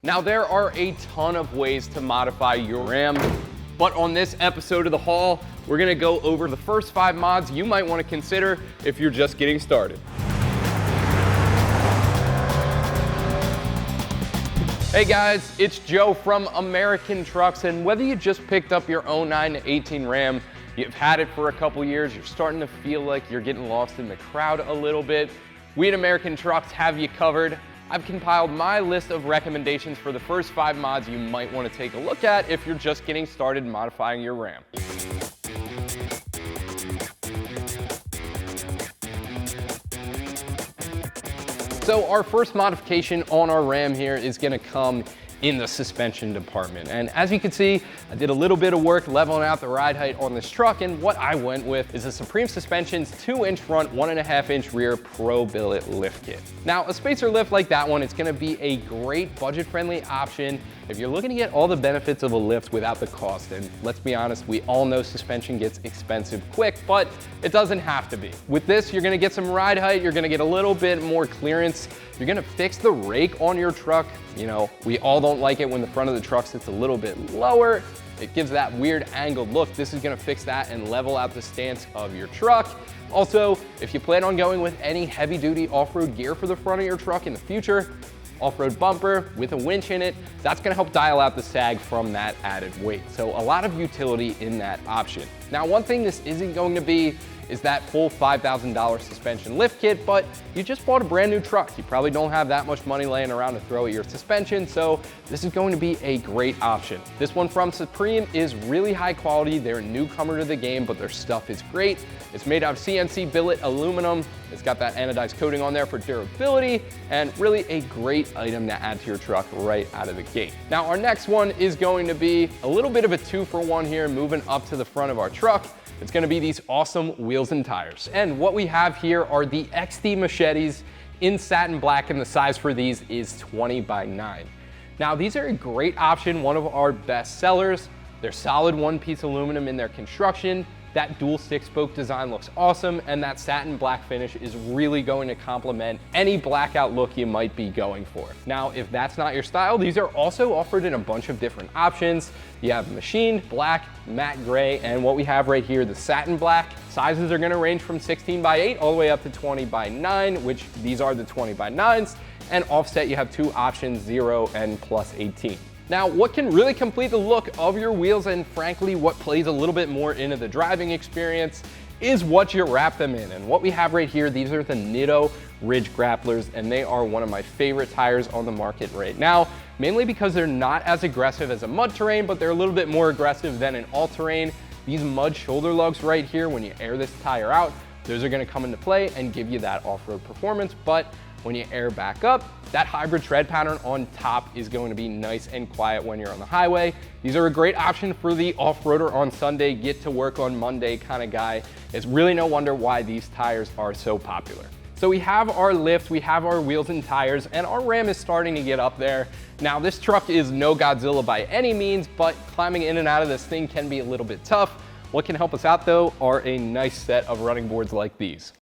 Now, there are a ton of ways to modify your Ram, but on this episode of The Haul, we're gonna go over the first 5 mods you might wanna consider if you're just getting started. Hey guys, it's Joe from American Trucks, and whether you just picked up your 09 to 18 Ram, you've had it for a couple years, you're starting to feel like you're getting lost in the crowd a little bit, we at American Trucks have you covered. I've compiled my list of recommendations for the first 5 mods you might want to take a look at if you're just getting started modifying your Ram. So our first modification on our Ram here is going to come in the suspension department. And as you can see, I did a little bit of work leveling out the ride height on this truck, and what I went with is a Supreme Suspensions 2-inch front, 1.5-inch rear Pro Billet lift kit. Now, a spacer lift like that one, it's gonna be a great budget-friendly option if you're looking to get all the benefits of a lift without the cost. And let's be honest, we all know suspension gets expensive quick, but it doesn't have to be. With this, you're gonna get some ride height, you're gonna get a little bit more clearance, you're gonna fix the rake on your truck. You know, we all don't like it when the front of the truck sits a little bit lower. It gives that weird angled look. This is gonna fix that and level out the stance of your truck. Also, if you plan on going with any heavy duty off-road gear for the front of your truck in the future, off-road bumper with a winch in it, that's gonna help dial out the sag from that added weight. So a lot of utility in that option. Now, one thing this isn't going to be is that full $5,000 suspension lift kit, but you just bought a brand new truck. You probably don't have that much money laying around to throw at your suspension, so this is going to be a great option. This one from Supreme is really high quality. They're a newcomer to the game, but their stuff is great. It's made out of CNC billet aluminum. It's got that anodized coating on there for durability, and really a great item to add to your truck right out of the gate. Now, our next one is going to be a little bit of a 2-for-1 here, moving up to the front of our truck. It's gonna be these awesome wheels and tires. And what we have here are the XD machetes in satin black, and the size for these is 20 by 9. Now, these are a great option, one of our best sellers. They're solid one-piece aluminum in their construction. That dual 6-spoke design looks awesome, and that satin black finish is really going to complement any blackout look you might be going for. Now, if that's not your style, these are also offered in a bunch of different options. You have machined, black, matte gray, and what we have right here, the satin black. Sizes are gonna range from 16 by 8 all the way up to 20 by 9, which these are the 20 by 9s, and offset you have 2 options, 0 and plus 18. Now, what can really complete the look of your wheels, and frankly, what plays a little bit more into the driving experience, is what you wrap them in. And what we have right here, these are the Nitto Ridge Grapplers, and they are one of my favorite tires on the market right now, mainly because they're not as aggressive as a mud terrain, but they're a little bit more aggressive than an all-terrain. These mud shoulder lugs right here, when you air this tire out, those are gonna come into play and give you that off-road performance. But when you air back up, that hybrid tread pattern on top is going to be nice and quiet when you're on the highway. These are a great option for the off-roader on Sunday, get to work on Monday kind of guy. It's really no wonder why these tires are so popular. So we have our lift, we have our wheels and tires, and our Ram is starting to get up there. Now, this truck is no Godzilla by any means, but climbing in and out of this thing can be a little bit tough. What can help us out though are a nice set of running boards like these.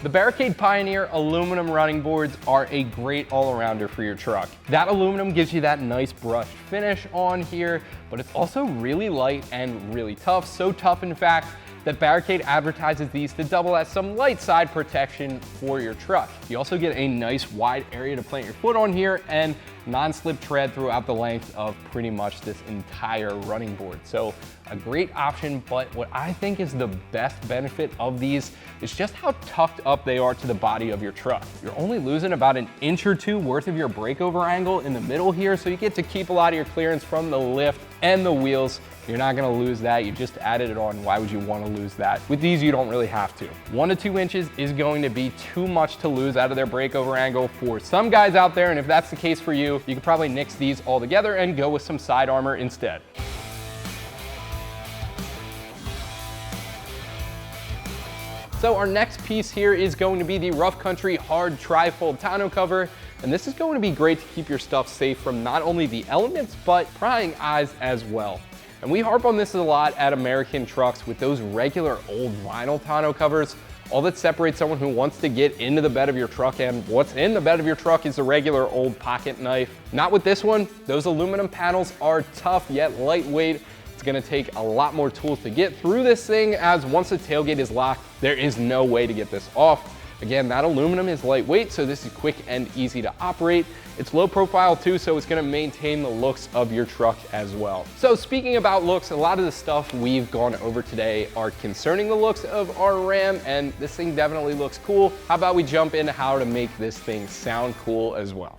The Barricade Pioneer aluminum running boards are a great all-arounder for your truck. That aluminum gives you that nice brushed finish on here, but it's also really light and really tough. So tough, in fact, that Barricade advertises these to double as some light side protection for your truck. You also get a nice wide area to plant your foot on here, and non-slip tread throughout the length of pretty much this entire running board. So a great option, but what I think is the best benefit of these is just how tucked up they are to the body of your truck. You're only losing about an inch or 2 worth of your breakover angle in the middle here, so you get to keep a lot of your clearance from the lift and the wheels. You're not gonna lose that, you just added it on. Why would you wanna lose that? With these, you don't really have to. 1 to 2 inches is going to be too much to lose out of their breakover angle for some guys out there, and if that's the case for you, you could probably nix these all together and go with some side armor instead. So our next piece here is going to be the Rough Country Hard Tri-Fold tonneau cover, and this is going to be great to keep your stuff safe from not only the elements, but prying eyes as well. And we harp on this a lot at American Trucks with those regular old vinyl tonneau covers. All that separates someone who wants to get into the bed of your truck, and what's in the bed of your truck is a regular old pocket knife. Not with this one. Those aluminum panels are tough yet lightweight. It's gonna take a lot more tools to get through this thing, as once the tailgate is locked, there is no way to get this off. Again, that aluminum is lightweight, so this is quick and easy to operate. It's low profile too, so it's gonna maintain the looks of your truck as well. So speaking about looks, a lot of the stuff we've gone over today are concerning the looks of our Ram, and this thing definitely looks cool. How about we jump into how to make this thing sound cool as well?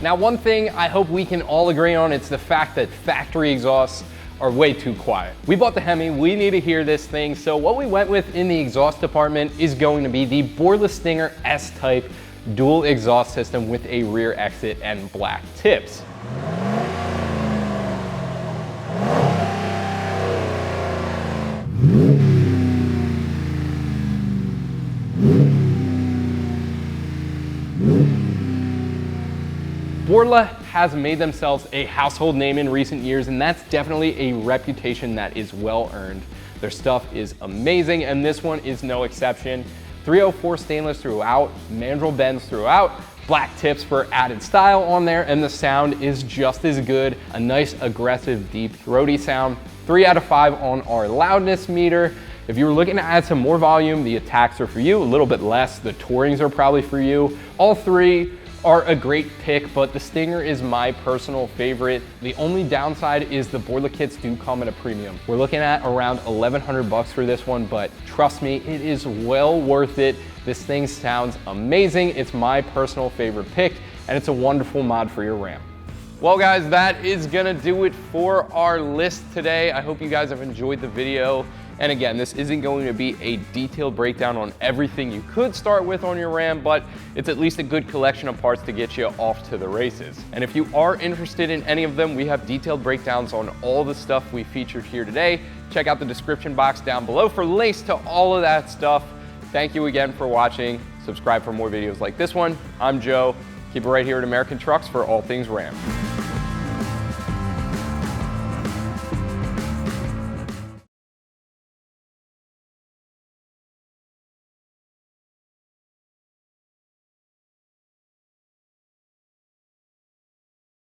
Now, one thing I hope we can all agree on, it's the fact that factory exhausts are way too quiet. We bought the Hemi, we need to hear this thing, so what we went with in the exhaust department is going to be the Borla Stinger S-Type dual exhaust system with a rear exit and black tips. Borla has made themselves a household name in recent years, and that's definitely a reputation that is well earned. Their stuff is amazing, and this one is no exception. 304 stainless throughout, mandrel bends throughout, black tips for added style on there, and the sound is just as good. A nice, aggressive, deep, throaty sound. 3 out of 5 on our loudness meter. If you were looking to add some more volume, the attacks are for you. A little bit less, the Tourings are probably for you. All 3 are a great pick, but the Stinger is my personal favorite. The only downside is the Borla kits do come at a premium. We're looking at around 1,100 bucks for this one, but trust me, it is well worth it. This thing sounds amazing. It's my personal favorite pick, and it's a wonderful mod for your Ram. Well guys, that is gonna do it for our list today. I hope you guys have enjoyed the video. And again, this isn't going to be a detailed breakdown on everything you could start with on your Ram, but it's at least a good collection of parts to get you off to the races. And if you are interested in any of them, we have detailed breakdowns on all the stuff we featured here today. Check out the description box down below for links to all of that stuff. Thank you again for watching. Subscribe for more videos like this one. I'm Joe. Keep it right here at American Trucks for all things Ram.